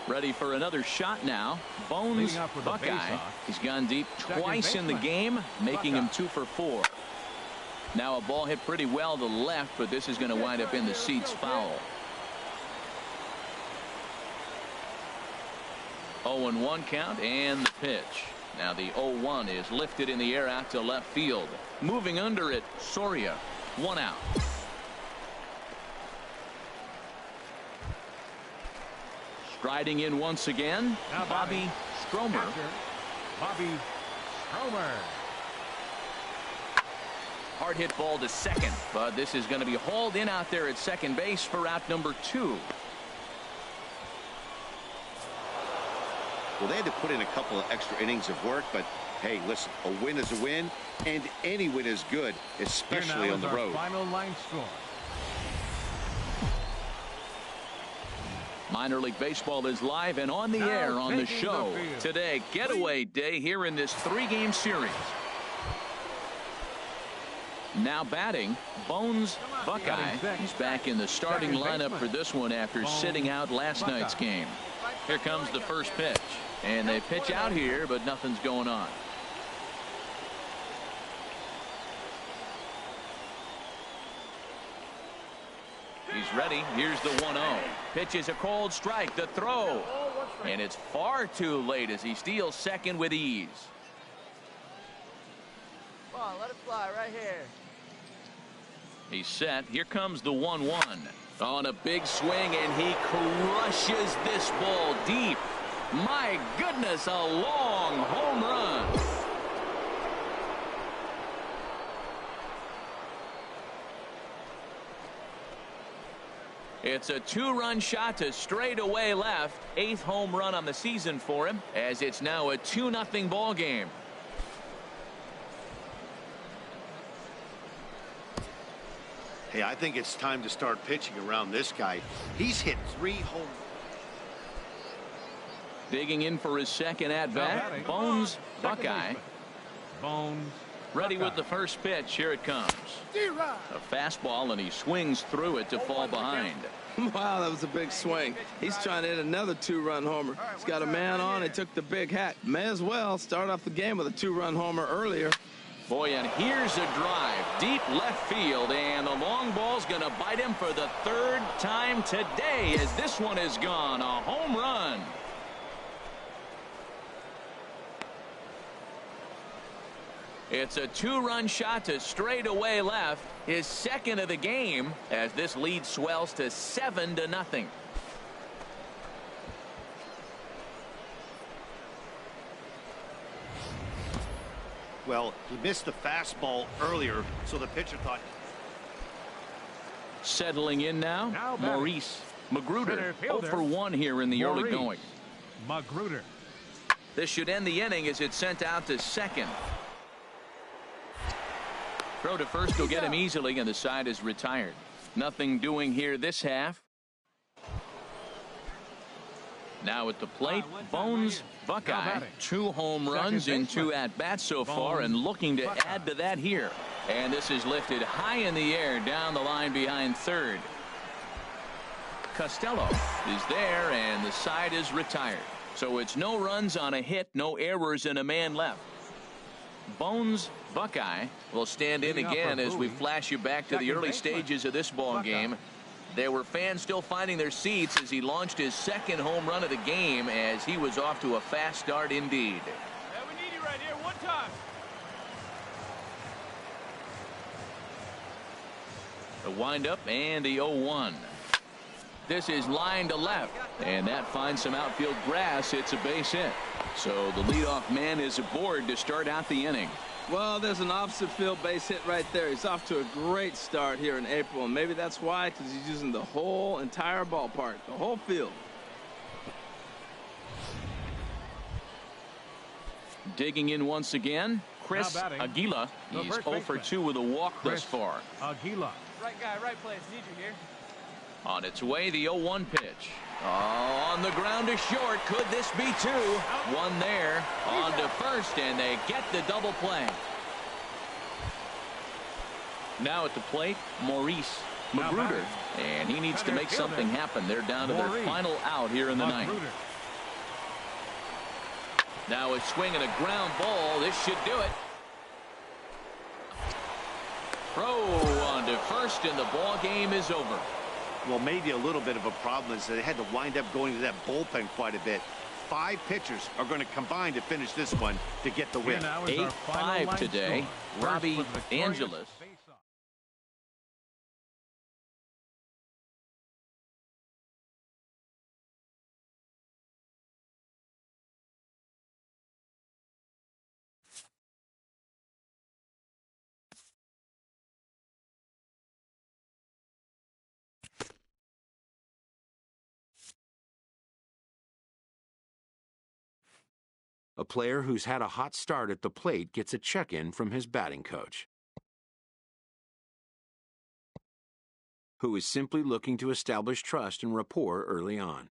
Ready for another shot now. Bones Buckeye. He's gone deep twice in the game, making him 2 for 4. Now a ball hit pretty well to the left, but this is going to wind up in the seats foul. 0-1 count and the pitch. Now the 0-1 is lifted in the air out to left field. Moving under it, Soria. 1 out. Striding in once again, Bobby Stromer. Bobby Stromer. Hard hit ball to second, but this is going to be hauled in out there at second base for out number 2. Well, they had to put in a couple of extra innings of work, but hey, listen, a win is a win, and any win is good, especially on the road. Final line score. Minor League Baseball is live and on the air on the show today. Getaway day here in this 3-game series. Now batting, Bones Buckeye. He's back in the starting lineup for this one after sitting out last night's game. Here comes the first pitch, and they pitch out here, but nothing's going on. He's ready. Here's the 1-0. Pitch is a cold strike. The throw. And it's far too late as he steals second with ease. Come on, let it fly right here. He's set. Here comes the 1-1. On a big swing, and he crushes this ball deep. My goodness, a long home run. It's a 2-run shot to straightaway left. 8th home run on the season for him, as it's now a 2-0 ball game. Hey, I think it's time to start pitching around this guy. He's hit 3 home. Digging in for his second at-bat, Bones Buckeye. Bones. Ready with the first pitch. Here it comes. A fastball, and he swings through it to fall behind. Wow, that was a big swing. He's trying to hit another 2-run homer. He's got a man on. He took the big hack. May as well start off the game with a 2-run homer earlier. Boy, and here's a drive. Deep left field, and the long ball's going to bite him for the 3rd time today as this one is gone. A home run. It's a two-run shot to straightaway left, his second of the game, as this lead swells to 7-0. Well, he missed the fastball earlier, so the pitcher thought. Settling in now Maurice Magruder. 0 for 1 here in the early going. Magruder. This should end the inning as it's sent out to second. Throw to first will get him easily, and the side is retired. Nothing doing here this half. Now at the plate, Bones Buckeye. 2 home runs in 2 at-bats so far, and looking to add to that here. And this is lifted high in the air down the line behind third. Costello is there, and the side is retired. So it's no runs on a hit, no errors, and a man left. Bones Buckeye will stand in again as we flash you back to the early stages of this ball game. There were fans still finding their seats as he launched his second home run of the game, as he was off to a fast start indeed. Yeah, we need you right here. One time. The windup and the 0-1. This is line to left, and that finds some outfield grass. It's a base hit. So the leadoff man is aboard to start out the inning. Well, there's an opposite field base hit right there. He's off to a great start here in April, and maybe that's why, because he's using the whole entire ballpark, the whole field. Digging in once again, Chris Aguila. He's 0 for 2 with a walk thus far. Aguila. Right guy, right place. Need you here. On its way, the 0-1 pitch. Oh, on the ground to short. Could this be 2? One there. On to first, and they get the double play. Now at the plate, Maurice Magruder. And he needs to make something happen. They're down to their final out here in the ninth. Now a swing and a ground ball. This should do it. Throw on to first, and the ball game is over. Well, maybe a little bit of a problem is that they had to wind up going to that bullpen quite a bit. 5 pitchers are going to combine to finish this one to get the win. 8-5 today. Robbie Angeles. A player who's had a hot start at the plate gets a check-in from his batting coach, who is simply looking to establish trust and rapport early on.